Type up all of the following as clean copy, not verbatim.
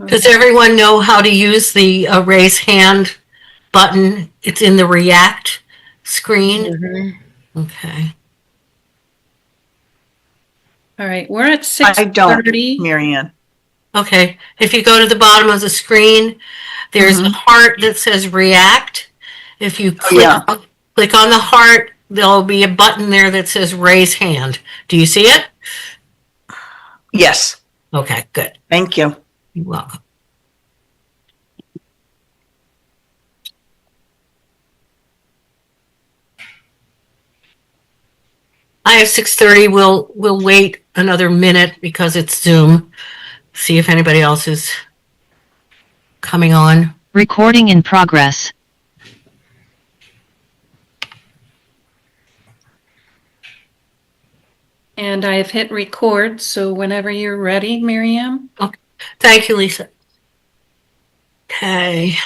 Does everyone know how to use the raise hand button? It's in the React screen. Okay. All right, we're at I don't, 6:30. Marianne. Okay. If you go to the bottom of the screen, there's a heart that says React. If you click on the heart, there'll be a button there that says raise hand. Do you see it? Yes. Okay, good. Thank you. You're welcome. I have 6:30. We'll wait another minute because it's Zoom. See if anybody else is coming on. Recording in progress. And I have hit record, so whenever you're ready, Miriam. Okay. Thank you, Lisa. Okay.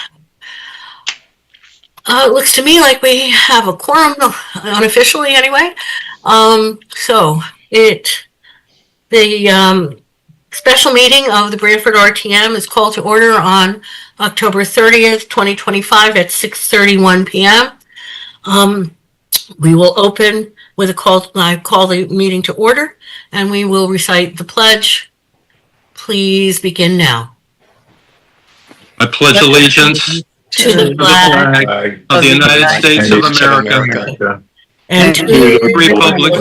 It looks to me like we have a quorum, unofficially anyway. So the special meeting of the Branford RTM is called to order on October 30th, 2025 at 6:31 p.m. We will open with a call. I call the meeting to order, and we will recite the pledge. Please begin now. I pledge allegiance To the flag of the United States of America and to the the Republic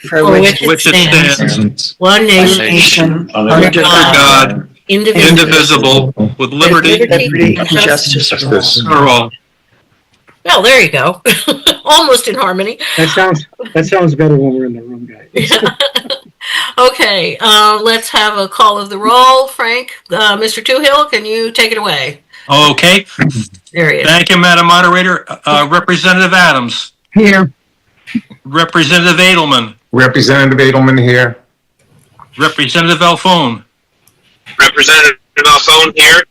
For which it stands, one nation, under under God, indivisible, indivisible, with liberty liberty and justice for all. Well, there you go. Almost in harmony. That sounds better when we're in the room, guys. Okay, let's have a call of the roll. Frank, Mr. Toohill, can you take it away? Okay, There he is. thank you, Madam Moderator. Representative Adams. Here. Representative Edelman. Representative Edelman here. Representative Alphone. Representative Alphone here.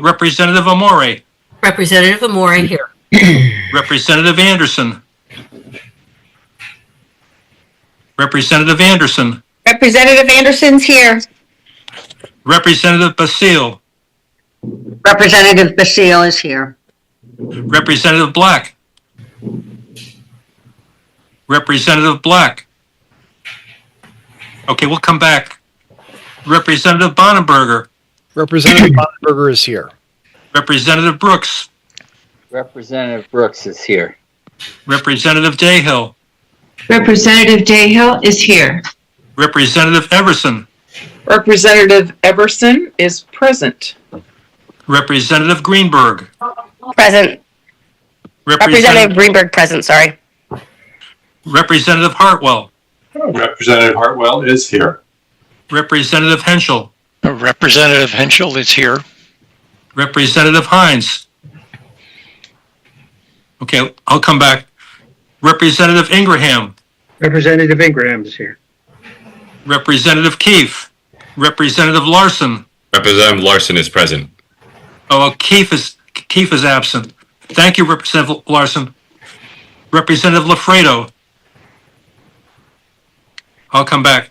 Representative Amore. Representative Amore here. Representative Anderson. Representative Anderson. Representative Anderson's here. Representative Basile. Representative Basile is here. Representative Black. Representative Black. Okay, we'll come back. Representative Bonenberger. Representative Bonenberger is here. Representative Brooks. Representative Brooks is here. Representative Dayhill. Representative Dayhill is here. Representative Everson. Representative Everson is present. Representative Greenberg. Present. Representative Greenberg present, sorry. Representative Hartwell. Representative Hartwell is here. Representative Henschel. Representative Henschel is here. Representative Hines. Okay, I'll come back. Representative Ingraham. Representative Ingraham is here. Representative Keefe. Representative Larson. Representative Larson is present. Oh, Keefe is absent. Thank you, Representative Larson. Representative Lafredo. I'll come back.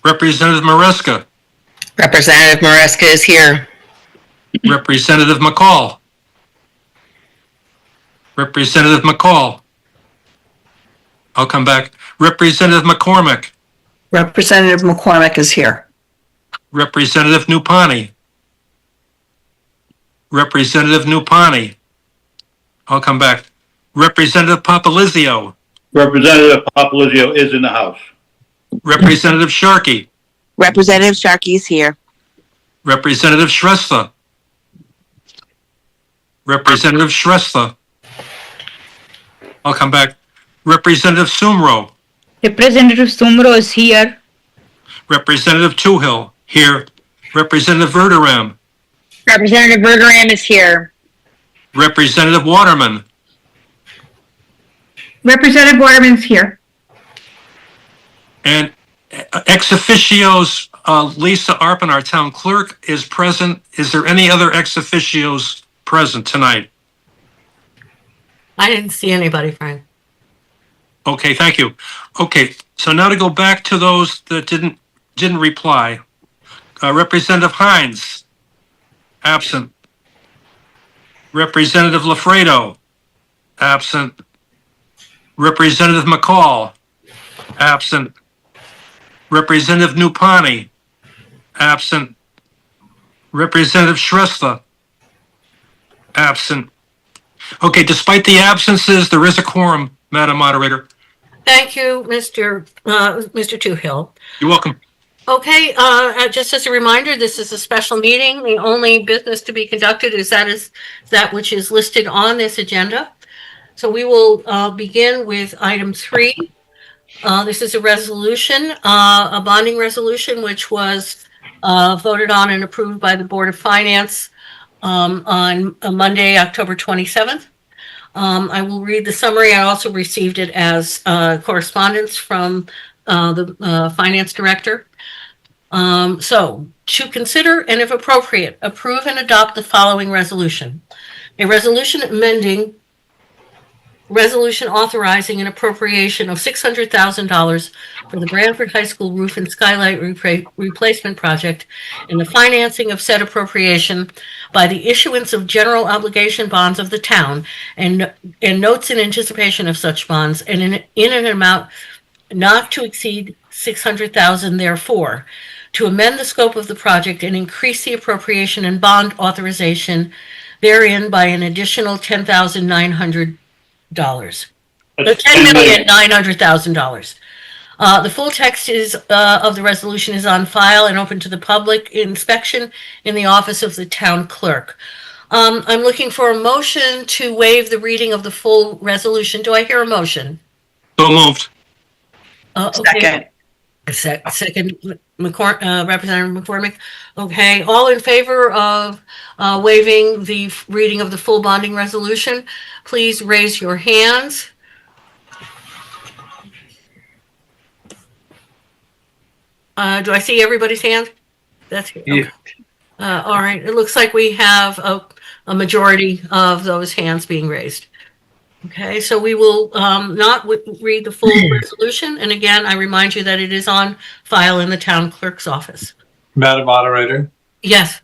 Representative Maresca. Representative Maresca is here. Representative McCall. Representative McCall. I'll come back. Representative McCormick. Representative McCormick is here. Representative Nupani. Representative Nupani. I'll come back. Representative Papalizio. Representative Papalizio is in the house. Representative Sharkey. Representative Sharkey is here. Representative Shrestha. Representative Shrestha. I'll come back. Representative Sumro. Representative Sumro is here. Representative Toohill. Here. Representative Verderam. Representative Verderam is here. Representative Waterman. Representative Waterman's here. And ex officios, Lisa Arpin, our town clerk, is present. Is there any other ex officios present tonight? I didn't see anybody, Frank. Okay, thank you. Okay, so now to go back to those that didn't reply. Representative Hines, absent. Representative Lafredo, absent. Representative McCall, absent. Representative Nupani, absent. Representative Shrestha, absent. Okay, despite the absences, there is a quorum, Madam Moderator. Thank you, Mr. Toohill. You're welcome. Okay, just as a reminder, this is a special meeting. The only business to be conducted is that which is listed on this agenda. So we will begin with item 3. This is a resolution, a bonding resolution, which was voted on and approved by the Board of Finance on Monday, October 27th. I will read the summary. I also received it as correspondence from the finance director. So, to consider and if appropriate, approve and adopt the following resolution. A resolution amending resolution authorizing an appropriation of $600,000 for the Branford High School roof and skylight replacement project and the financing of said appropriation by the issuance of general obligation bonds of the town and notes in anticipation of such bonds and in an amount not to exceed $600,000 therefore, to amend the scope of the project and increase the appropriation and bond authorization therein by an additional $10,900. $10,900,000. The full text of the resolution is on file and open to the public inspection in the office of the town clerk. I'm looking for a motion to waive the reading of the full resolution. Do I hear a motion? So moved. Okay. Second, Representative McCormick. Okay, all in favor of waiving the reading of the full bonding resolution, please raise your hands. Do I see everybody's hand? That's it. Okay. All right, it looks like we have a majority of those hands being raised. Okay, so we will not read the full resolution. And again, I remind you that it is on file in the town clerk's office. Madam Moderator, Yes.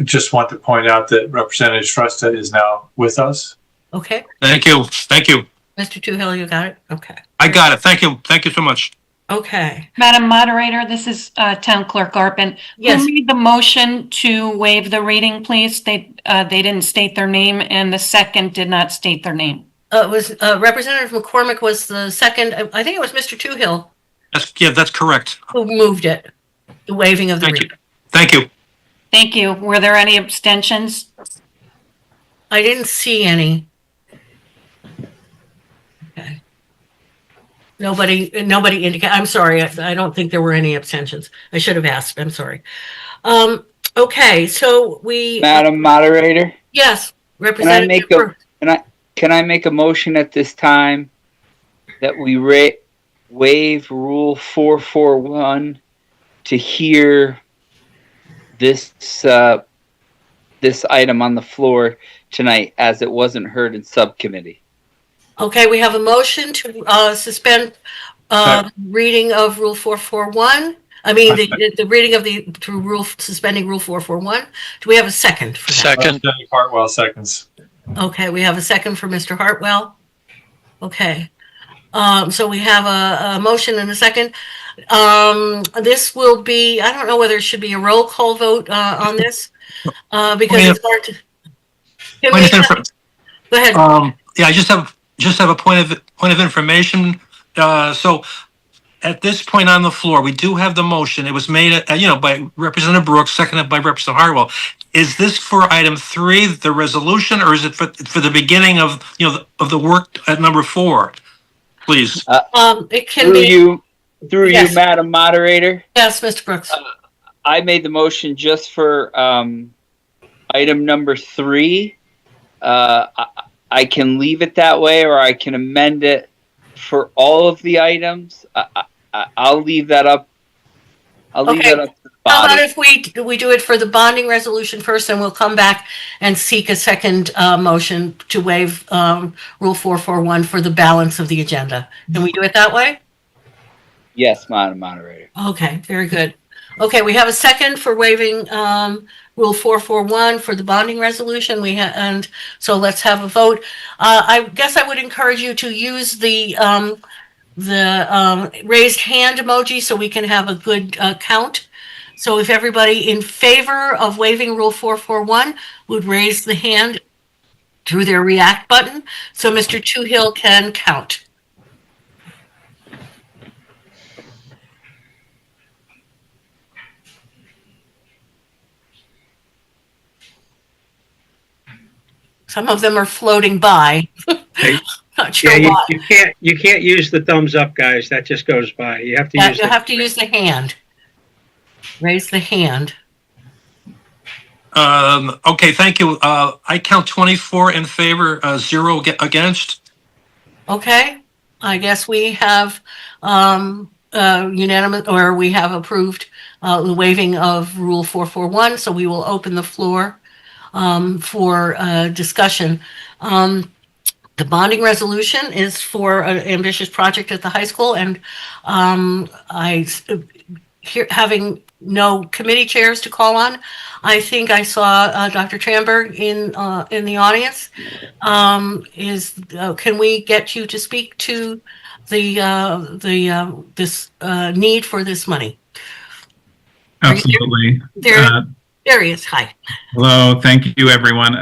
just want to point out that Representative Shrestha is now with us. Okay. Thank you. Thank you. Mr. Toohill, you got it? Okay. I got it. Thank you. Thank you so much. Okay. Madam Moderator, this is Town Clerk Arpin. Yes. Who made the motion to waive the reading, please? They didn't state their name, and the second did not state their name. It was Representative McCormick was the second. I think it was Mr. Toohill That's correct. who moved it, the waiving of the Thank you. reading. Thank you. Thank you. Were there any abstentions? I didn't see any. Okay. Nobody indicated. I'm sorry. I don't think there were any abstentions. I should have asked. I'm sorry. Okay, so we. Madam Moderator, Yes, Representative. can I make a motion at this time that we waive Rule 441 to hear this item on the floor tonight as it wasn't heard in subcommittee? Okay, we have a motion to suspend reading of Rule 441. I mean, the reading of the suspending Rule 441. Do we have a second for that? Second. Representative Hartwell seconds. Okay, we have a second for Mr. Hartwell. Okay. So we have a motion and a second. This will be, I don't know whether it should be a roll call vote on this because it's hard to. Go ahead. Yeah, I just have a point of information. So at this point on the floor, we do have the motion. It was made, by Representative Brooks, seconded by Representative Hartwell. Is this for item 3, the resolution, or is it for the beginning of the work at number 4? Please. It can be. Through Yes. you, Madam Moderator. Yes, Mr. Brooks. I made the motion just for item number 3. I can leave it that way, or I can amend it for all of the items. I'll leave that up. I'll leave that up to the How about body. if we do it for the bonding resolution first, and we'll come back and seek a second motion to waive Rule 441 for the balance of the agenda. Can we do it that way? Yes, Madam Moderator. Okay, very good. Okay, we have a second for waiving Rule 441 for the bonding resolution. And so let's have a vote. I guess I would encourage you to use the raised hand emoji so we can have a good count. So if everybody in favor of waiving Rule 441 would raise the hand through their react button, so Mr. Toohill can count. Some of them are floating by. Not sure Yeah, why. you can't use the thumbs up, guys. That just goes by. You have to Yeah, use you'll have to use the hand. Raise the hand. Okay, thank you. I count 24 in favor, 0 against. Okay, I guess we have unanimous, or we have approved the waiving of Rule 441, so we will open the floor for discussion. The bonding resolution is for an ambitious project at the high school, and having no committee chairs to call on, I think I saw Dr. Tramberg in the audience. Can we get you to speak to this need for this money? Absolutely. There he is. Hi. Hello. Thank you, everyone.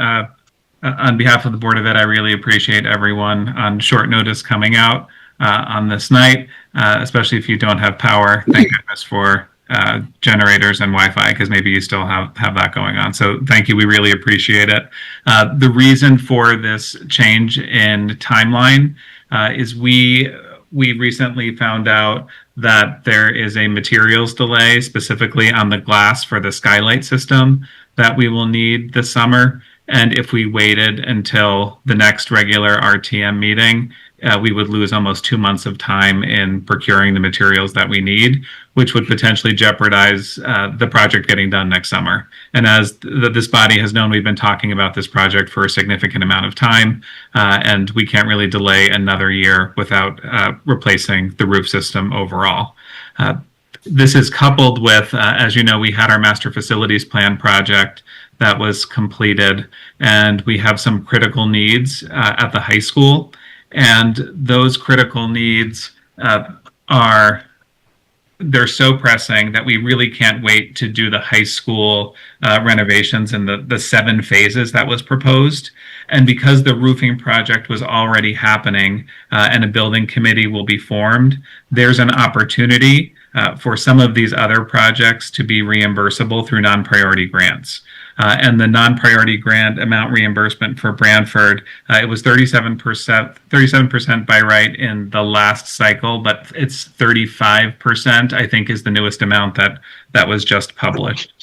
On behalf of the Board of Ed, I really appreciate everyone on short notice coming out on this night, especially if you don't have power. Thank goodness for generators and Wi-Fi, because maybe you still have that going on. So thank you. We really appreciate it. The reason for this change in timeline is we recently found out that there is a materials delay specifically on the glass for the skylight system that we will need this summer. And if we waited until the next regular RTM meeting, we would lose almost 2 months of time in procuring the materials that we need, which would potentially jeopardize the project getting done next summer. And as this body has known, we've been talking about this project for a significant amount of time, and we can't really delay another year without replacing the roof system overall. This is coupled with, as you know, we had our master facilities plan project that was completed, and we have some critical needs at the high school. And those critical needs they're so pressing that we really can't wait to do the high school renovations in the 7 phases that was proposed. And because the roofing project was already happening and a building committee will be formed, there's an opportunity for some of these other projects to be reimbursable through non-priority grants. And the non-priority grant amount reimbursement for Branford, it was 37% by right in the last cycle, but it's 35%, I think, is the newest amount that was just published.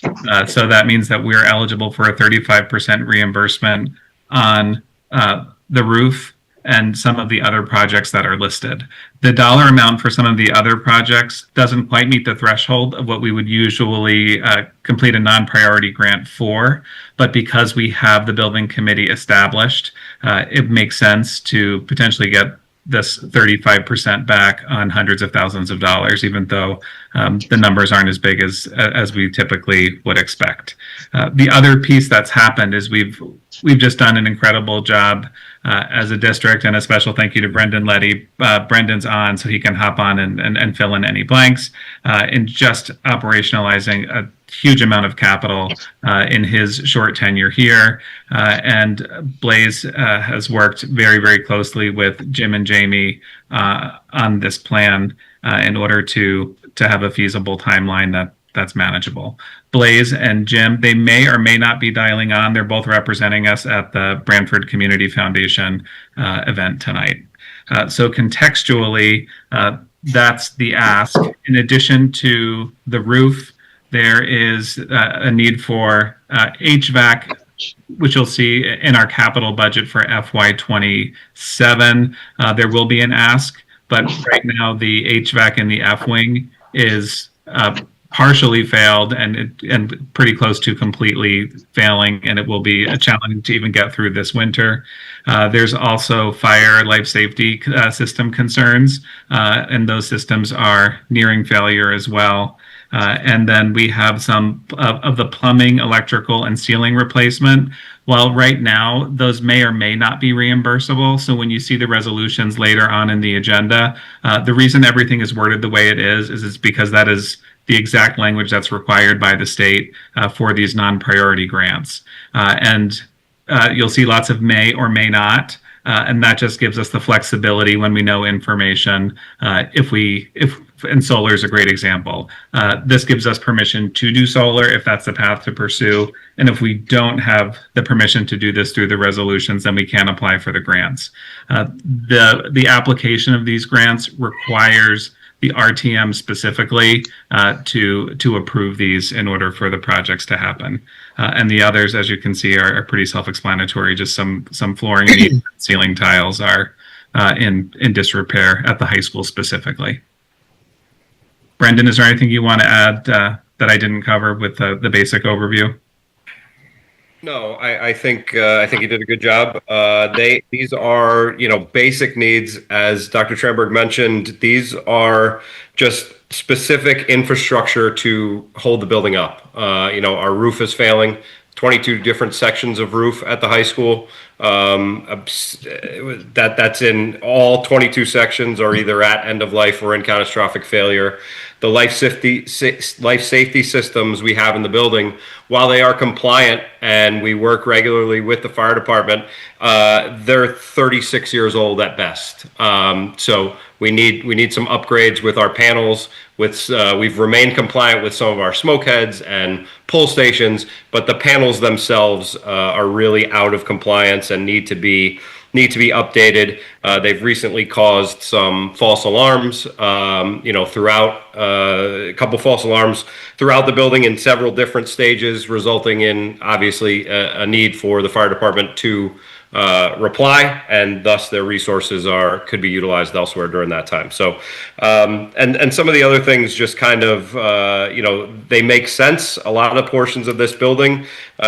So that means that we're eligible for a 35% reimbursement on the roof and some of the other projects that are listed. The dollar amount for some of the other projects doesn't quite meet the threshold of what we would usually complete a non-priority grant for, but because we have the building committee established, it makes sense to potentially get this 35% back on hundreds of thousands of dollars, even though the numbers aren't as big as we typically would expect. The other piece that's happened is we've just done an incredible job as a district, and a special thank you to Brendan Letty. Brendan's on, so he can hop on and fill in any blanks in just operationalizing a huge amount of capital in his short tenure here. And Blaze has worked very, very closely with Jim and Jamie on this plan in order to have a feasible timeline that's manageable. Blaze and Jim, they may or may not be dialing on. They're both representing us at the Branford Community Foundation event tonight. So contextually, that's the ask. In addition to the roof, there is a need for HVAC, which you'll see in our capital budget for FY27. There will be an ask, but right now the HVAC in the F wing is partially failed and pretty close to completely failing, and it will be a challenge to even get through this winter. There's also fire life safety system concerns, and those systems are nearing failure as well. And then we have some of the plumbing, electrical, and ceiling replacement. Well, right now, those may or may not be reimbursable. So when you see the resolutions later on in the agenda, the reason everything is worded the way it is because that is the exact language that's required by the state for these non-priority grants. And you'll see lots of may or may not. And that just gives us the flexibility when we know information. And solar is a great example. This gives us permission to do solar if that's the path to pursue. And if we don't have the permission to do this through the resolutions, then we can apply for the grants. The application of these grants requires the RTM specifically to approve these in order for the projects to happen. And the others, as you can see, are pretty self-explanatory. Just some flooring and ceiling tiles are in disrepair at the high school specifically. Brendan, is there anything you want to add that I didn't cover with the basic overview? No, I think you did a good job. These are, basic needs, as Dr. Tranberg mentioned. These are just specific infrastructure to hold the building up. Our roof is failing. 22 different sections of roof at the high school. That's in all 22 sections are either at end of life or in catastrophic failure. The life safety systems we have in the building, while they are compliant and we work regularly with the fire department, they're 36 years old at best. So we need some upgrades with our panels. We've remained compliant with some of our smoke heads and pull stations, but the panels themselves are really out of compliance and need to be updated. They've recently caused some false alarms, throughout a couple false alarms throughout the building in several different stages, resulting in obviously a need for the fire department to reply, and thus their resources could be utilized elsewhere during that time. So, and some of the other things just kind of, they make sense. A lot of portions of this building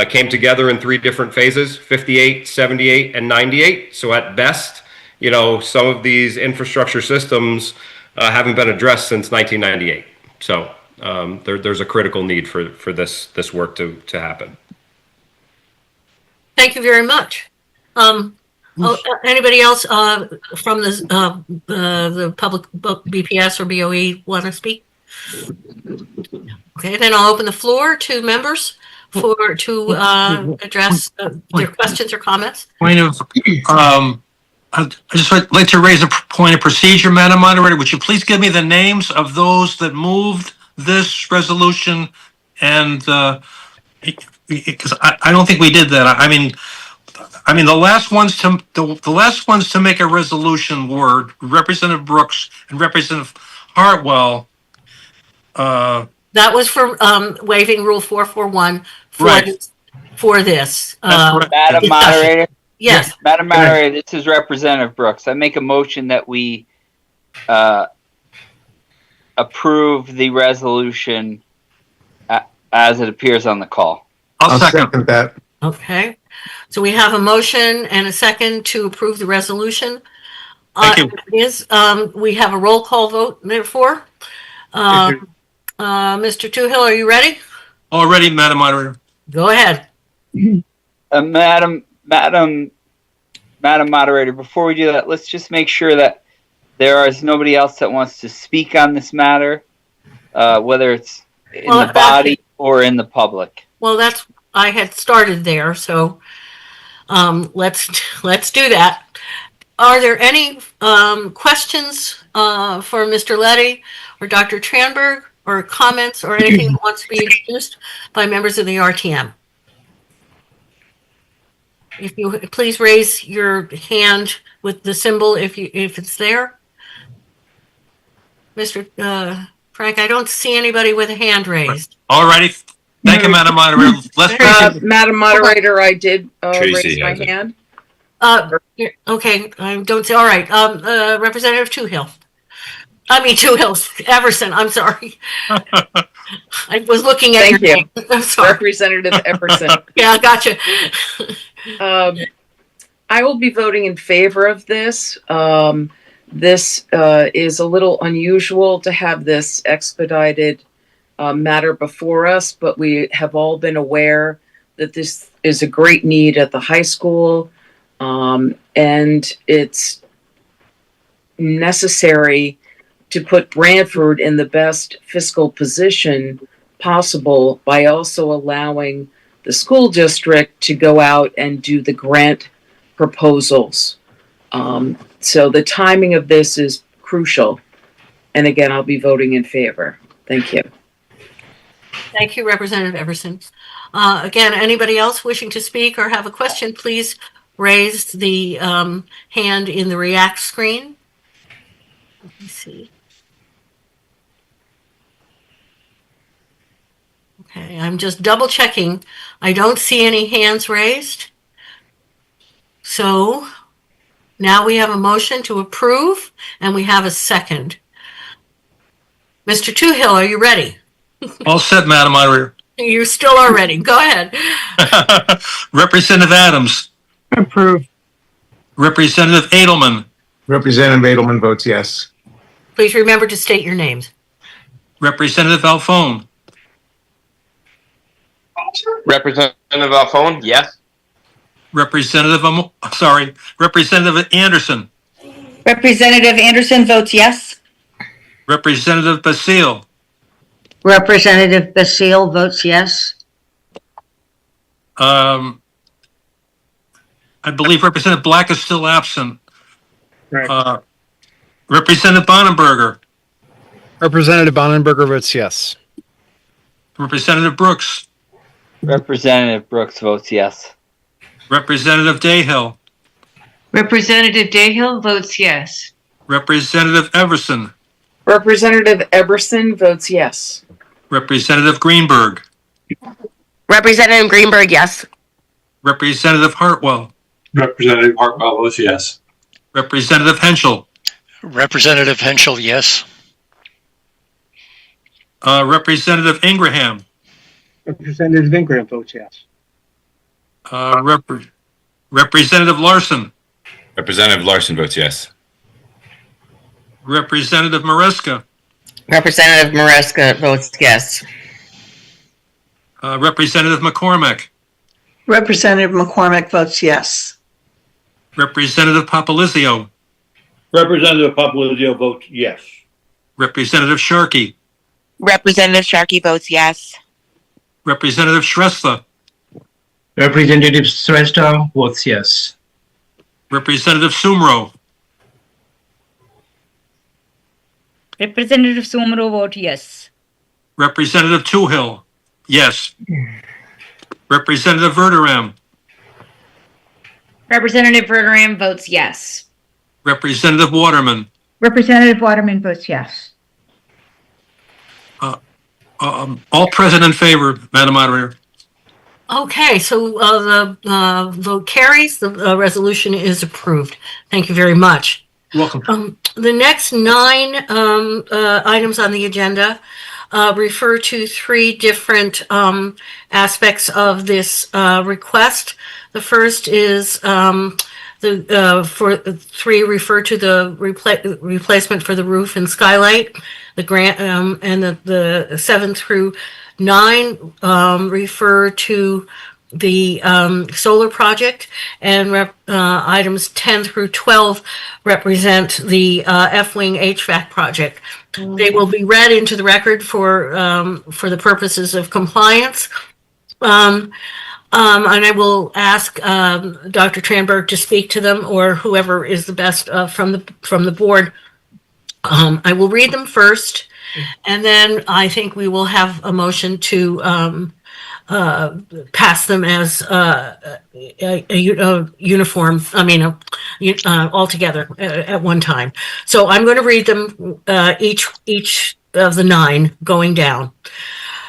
came together in 3 different phases: 58, 78, and 98. So at best, some of these infrastructure systems haven't been addressed since 1998. So there's a critical need for this work to happen. Thank you very much. Anybody else from the public BPS or BOE want to speak? Okay, then I'll open the floor to members to address their questions or comments. I'd just like to raise a point of procedure, Madam Moderator. Would you please give me the names of those that moved this resolution? And because I don't think we did that. I mean, the last ones to make a resolution were Representative Brooks and Representative Hartwell. That was for waiving Rule 441 for this. Madam Moderator. Yes. Madam Moderator, this is Representative Brooks. I make a motion that we approve the resolution as it appears on the call. I'll second that. Okay. So we have a motion and a second to approve the resolution. Thank you. We have a roll call vote, therefore. Mr. Toohill, are you ready? All ready, Madam Moderator. Go ahead. Madam Moderator, before we do that, let's just make sure that there is nobody else that wants to speak on this matter, whether it's in the body or in the public. Well, I had started there, so let's do that. Are there any questions for Mr. Leddy or Dr. Tranberg, or comments or anything that wants to be introduced by members of the RTM? If you please raise your hand with the symbol if it's there. Mr. Frank, I don't see anybody with a hand raised. All righty. Thank you, Madam Moderator. Madam Moderator, I did raise my hand. Okay, I don't see. All right, Representative Toohill. Two Hills, Everson, I'm sorry. I was looking at Thank your you. name. I'm sorry. Representative Epperson. Yeah, gotcha. I will be voting in favor of this. This is a little unusual to have this expedited matter before us, but we have all been aware that this is a great need at the high school, and it's necessary to put Branford in the best fiscal position possible by also allowing the school district to go out and do the grant proposals. So the timing of this is crucial. And again, I'll be voting in favor. Thank you. Thank you, Representative Everson. Again, anybody else wishing to speak or have a question, please raise the hand in the React screen. Let me see. Okay, I'm just double checking. I don't see any hands raised. So now we have a motion to approve and we have a second. Mr. Toohill, are you ready? All set, Madam Moderator. You still are ready. Go ahead. Representative Adams. Approved. Representative Edelman. Representative Edelman votes yes. Please remember to state your names. Representative Alphone. Representative Alphone, yes. Representative Anderson. Representative Anderson votes yes. Representative Basile. Representative Basile votes yes. I believe Representative Black is still absent. Right. Representative Bonenberger. Representative Bonenberger votes yes. Representative Brooks. Representative Brooks votes yes. Representative Dayhill. Representative Dayhill votes yes. Representative Everson. Representative Eberson votes yes. Representative Greenberg. Representative Greenberg, yes. Representative Hartwell. Representative Hartwell votes yes. Representative Henschel. Representative Henschel, yes. Representative Ingraham. Representative Ingram votes yes. Representative Larson. Representative Larson votes yes. Representative Maresca. Representative Maresca votes yes. Representative McCormick. Representative McCormick votes yes. Representative Papalizio. Representative Papalizio votes yes. Representative Sharkey. Representative Sharkey votes yes. Representative Shrestha. Representative Shrestha votes yes. Representative Sumro. Representative Sumro votes yes. Representative Toohill. Yes. Representative Verderam. Representative Verderam votes yes. Representative Waterman. Representative Waterman votes yes. All present in favor, Madam Moderator. Okay, so the vote carries. The resolution is approved. Thank you very much. You're welcome. The next 9 items on the agenda refer to 3 different aspects of this request. The first is for 3 refer to the replacement for the roof and skylight. The grant and the 7 through 9 refer to the solar project, and items 10 through 12 represent the F-wing HVAC project. They will be read into the record for the purposes of compliance. And I will ask Dr. Tranberg to speak to them, or whoever is the best from the board. I will read them first, and then I think we will have a motion to pass them as uniform. All together at one time. So I'm going to read them each of the 9 going down.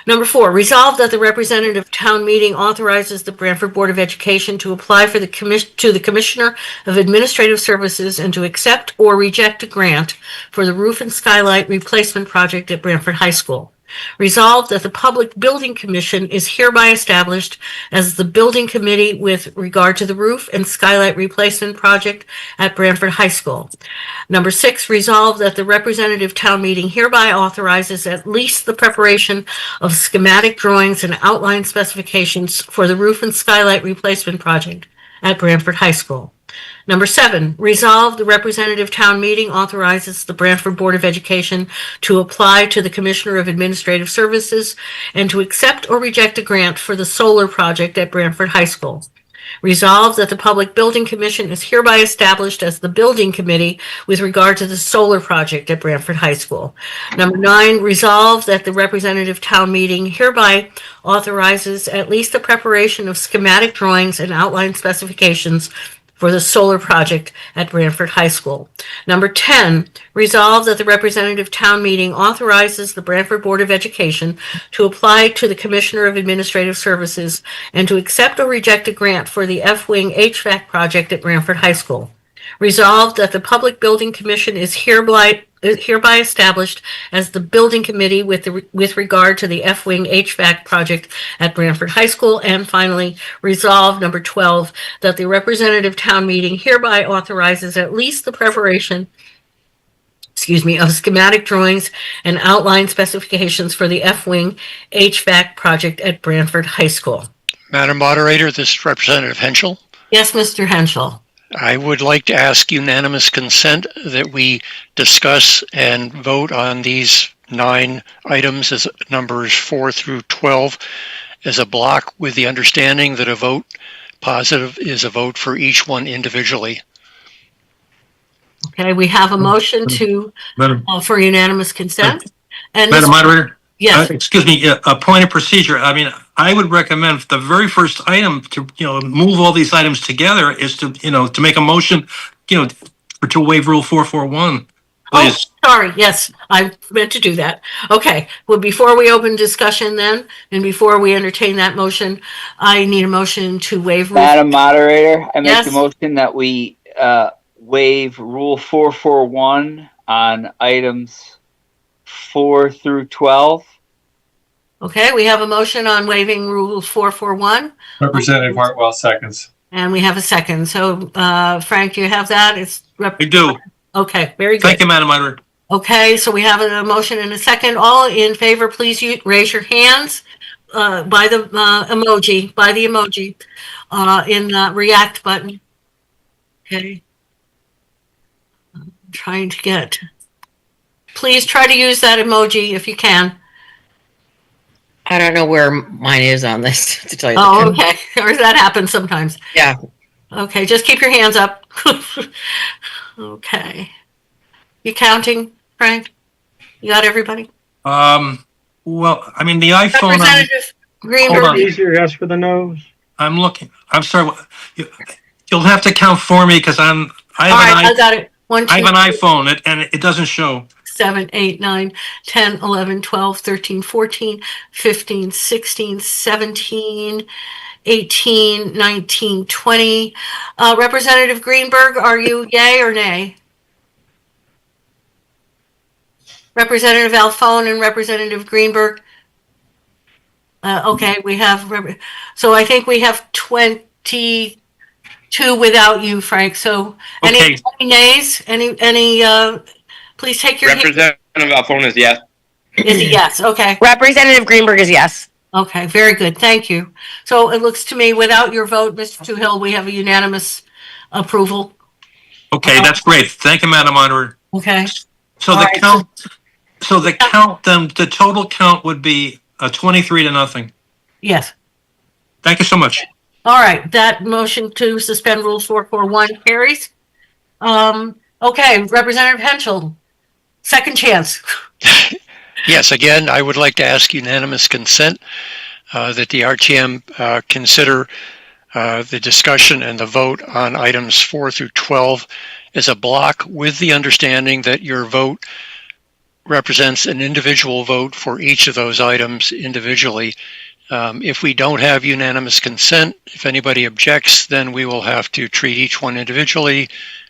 Number 4, resolved that the representative town meeting authorizes the Branford Board of Education to apply for the Commissioner of Administrative Services and to accept or reject a grant for the roof and skylight replacement project at Branford High School. Resolved that the Public Building Commission is hereby established as the building committee with regard to the roof and skylight replacement project at Branford High School. Number 6, resolved that the representative town meeting hereby authorizes at least the preparation of schematic drawings and outline specifications for the roof and skylight replacement project at Branford High School. Number 7, resolved the representative town meeting authorizes the Branford Board of Education to apply to the Commissioner of Administrative Services and to accept or reject a grant for the solar project at Branford High School. Resolved that the Public Building Commission is hereby established as the building committee with regard to the solar project at Branford High School. Number 9, resolved that the representative town meeting hereby authorizes at least the preparation of schematic drawings and outline specifications for the solar project at Branford High School. Number 10, resolved that the representative town meeting authorizes the Branford Board of Education to apply to the Commissioner of Administrative Services and to accept or reject a grant for the F-Wing HVAC project at Branford High School. Resolved that the Public Building Commission is hereby established as the building committee with regard to the F-Wing HVAC project at Branford High School. And finally, resolved number 12, that the representative town meeting hereby authorizes at least the preparation of schematic drawings and outline specifications for the F-Wing HVAC project at Branford High School. Madam Moderator, this is Representative Henschel. Yes, Mr. Henschel. I would like to ask unanimous consent that we discuss and vote on these 9 items as numbers 4 through 12 as a block, with the understanding that a vote positive is a vote for each one individually. Okay, we have a motion for unanimous consent. And Madam Moderator? Yes. Excuse me, a point of procedure. I mean, I would recommend the very first item to, move all these items together is to, to make a motion, to waive Rule 441. Please. Oh, sorry. Yes, I meant to do that. Okay. Well, before we open discussion then, and before we entertain that motion, I need a motion to waive. Madam Moderator, I make Yes. the motion that we waive Rule 441 on items 4 through 12. Okay, we have a motion on waiving Rule 441. Representative Hartwell seconds. And we have a second. So, Frank, you have that? We do. Okay, very good. Thank you, Madam Moderator. Okay, so we have a motion and a second. All in favor, please raise your hands by the emoji, in the react button. Okay. I'm trying to get. Please try to use that emoji if you can. I don't know where mine is on this, to tell you the Oh, truth. okay. Or that happens sometimes. Yeah. Okay, just keep your hands up. Okay. You counting, Frank? You got everybody? Well, I mean, the iPhone. Representative Greenberg. Hold on. Easier, yes for the nose. I'm looking. I'm sorry. You'll have to count for me because I got it. 1, 2, I have an iPhone and it doesn't show. 7, 8, 9, 10, 11, 12, 13, 14, 15, 16, 17, 18, 19, 20. Representative Greenberg, are you yay or nay? Representative Alphone and Representative Greenberg. Okay, we have, so I think we have 22 without you, Frank. So any nays? Please take your Representative Alphone is yes. Is a yes. Okay. Representative Greenberg is yes. Okay, very good. Thank you. So it looks to me, without your vote, Mr. Toohill, we have a unanimous approval. Okay, that's great. Thank you, Madam Moderator. Okay. So the count, the total count would be 23-0. Yes. Thank you so much. All right, that motion to suspend Rule 441 carries. Okay, Representative Henschel, second chance. Yes, again, I would like to ask unanimous consent that the RTM consider the discussion and the vote on items 4 through 12 as a block, with the understanding that your vote represents an individual vote for each of those items individually. If we don't have unanimous consent, if anybody objects, then we will have to treat each one individually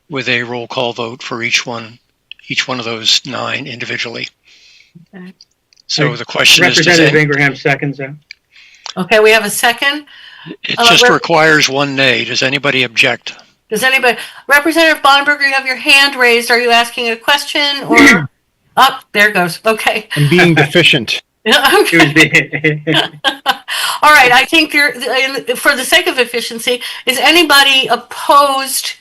with a roll call vote for each one of those 9 individually. Okay. So the question is, Representative Ingraham seconds that. Okay, we have a second. it just requires 1 nay. Does anybody object? Does anybody, Representative Bonberger, you have your hand raised. Are you asking a question or? Oh, there it goes. Okay. I'm being deficient. Okay. All right. I think for the sake of efficiency, is anybody opposed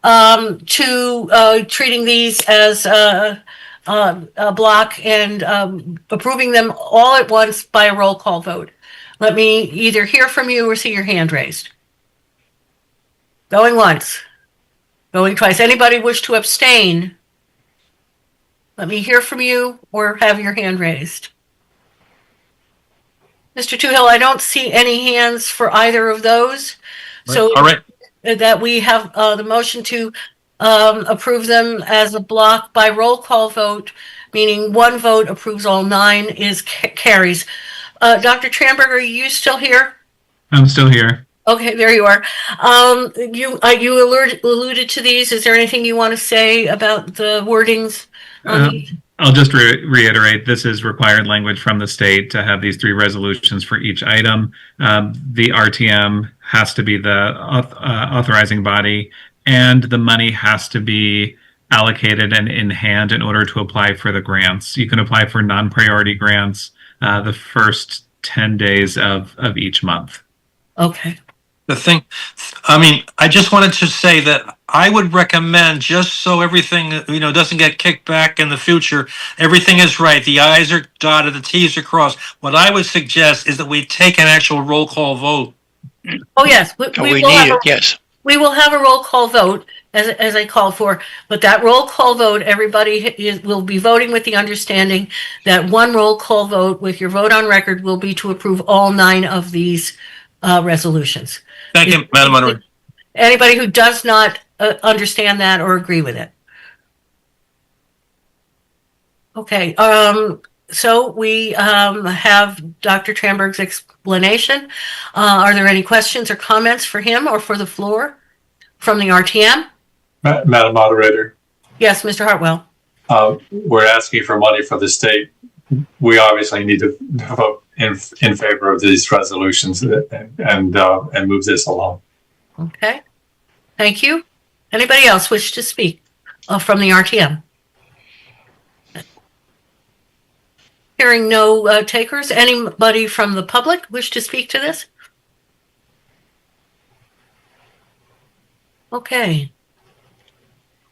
to treating these as a block and approving them all at once by a roll call vote? Let me either hear from you or see your hand raised. Going once. Going twice. Anybody wish to abstain? Let me hear from you or have your hand raised. Mr. Toohill, I don't see any hands for either of those. So All right. that we have the motion to approve them as a block by roll call vote, meaning 1 vote approves all 9 is carries. Dr. Tranberg, are you still here? I'm still here. Okay, there you are. You alluded to these. Is there anything you want to say about the wordings on these? I'll just reiterate, this is required language from the state to have these 3 resolutions for each item. The RTM has to be the authorizing body, and the money has to be allocated and in hand in order to apply for the grants. You can apply for non-priority grants the first 10 days of each month. Okay. I just wanted to say that I would recommend, just so everything, doesn't get kicked back in the future, everything is right. The I's are dotted, the T's are crossed. What I would suggest is that we take an actual roll call vote. Oh, yes. We need it, yes. We will have a roll call vote as I called for, but that roll call vote, everybody will be voting with the understanding that 1 roll call vote with your vote on record will be to approve all 9 of these resolutions. Thank you, Madam Moderator. Anybody who does not understand that or agree with it? Okay. So we have Dr. Tranberg's explanation. Are there any questions or comments for him or for the floor from the RTM? Madam Moderator, Yes, Mr. Hartwell. we're asking for money for the state. We obviously need to vote in favor of these resolutions and move this along. Okay. Thank you. Anybody else wish to speak from the RTM? Hearing no takers, anybody from the public wish to speak to this? Okay.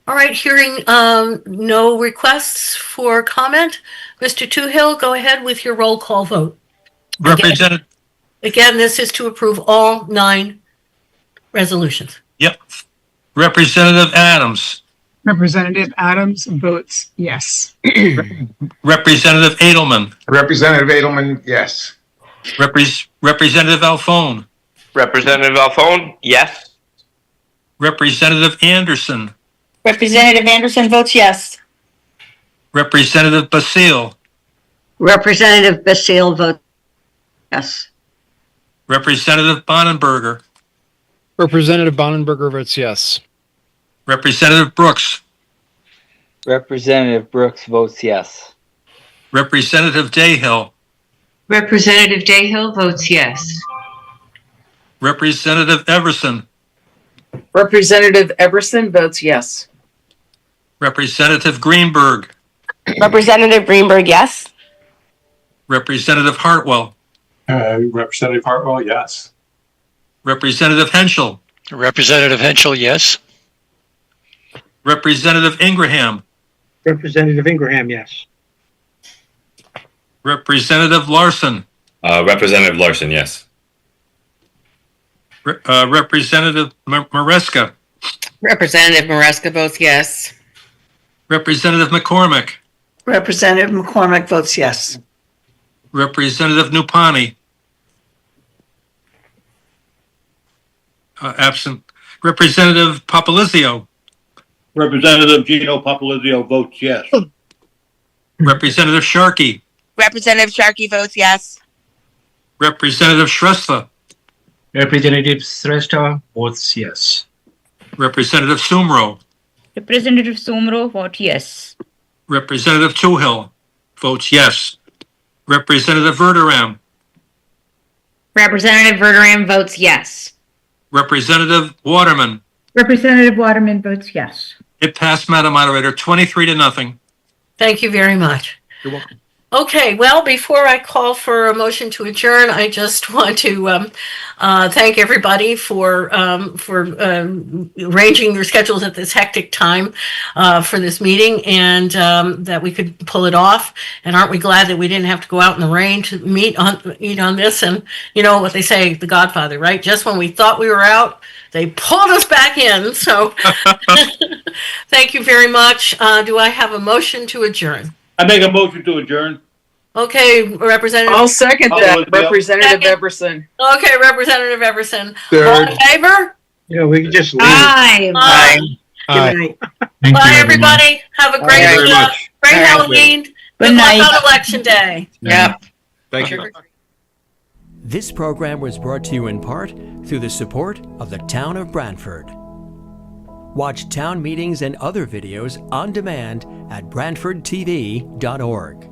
All right, hearing no requests for comment, Mr. Toohill, go ahead with your roll call vote. Again, this is to approve all 9 resolutions. Yep. Representative Adams. Representative Adams votes yes. Representative Edelman. Representative Edelman, yes. Representative Alphone. Representative Alphone, yes. Representative Anderson. Representative Anderson votes yes. Representative Basile. Representative Basile votes yes. Representative Bonenberger. Representative Bonenberger votes yes. Representative Brooks. Representative Brooks votes yes. Representative Dayhill. Representative Dayhill votes yes. Representative Everson. Representative Everson votes yes. Representative Greenberg. Representative Greenberg yes. Representative Hartwell. Representative Hartwell, yes. Representative Henschel. Representative Henschel, yes. Representative Ingraham. Representative Ingraham, yes. Representative Larson. Representative Larson, yes. Representative Maresca. Representative Maresca votes yes. Representative McCormick. Representative McCormick votes yes. Representative Nupani. Absent. Representative Papalizio. Representative Gino Papalizio votes yes. Representative Sharkey, Representative Sharkey votes yes. Representative Shrestha, Representative Shrestha votes yes. Representative Sumro, Representative Sumro votes yes. Representative Toohill votes yes. Representative Verderam, Representative Verderam votes yes. Representative Waterman. Representative Waterman votes yes. It passed, Madam Moderator, 23-0. Thank you very much. You're welcome. Okay, well, before I call for a motion to adjourn, I just want to thank everybody for arranging your schedules at this hectic time for this meeting, and that we could pull it off. And aren't we glad that we didn't have to go out in the rain to meet on this? And you know what they say, The Godfather, right? Just when we thought we were out, they pulled us back in. So thank you very much. Do I have a motion to adjourn? I make a motion to adjourn. Okay, Representative. I'll second that, Representative Second. Everson. Okay, Representative Everson. Third. All in favor? Yeah, we can just leave. Aye. Aye. Good night. Thank Bye, you, everyone. everybody. Have a Thank great, you very much. great Thank you. Halloween. Good Good luck night. on Election Day. Yep. Thank you. This program was brought to you in part through the support of the Town of Branford. Watch town meetings and other videos on demand at BranfordTV.org.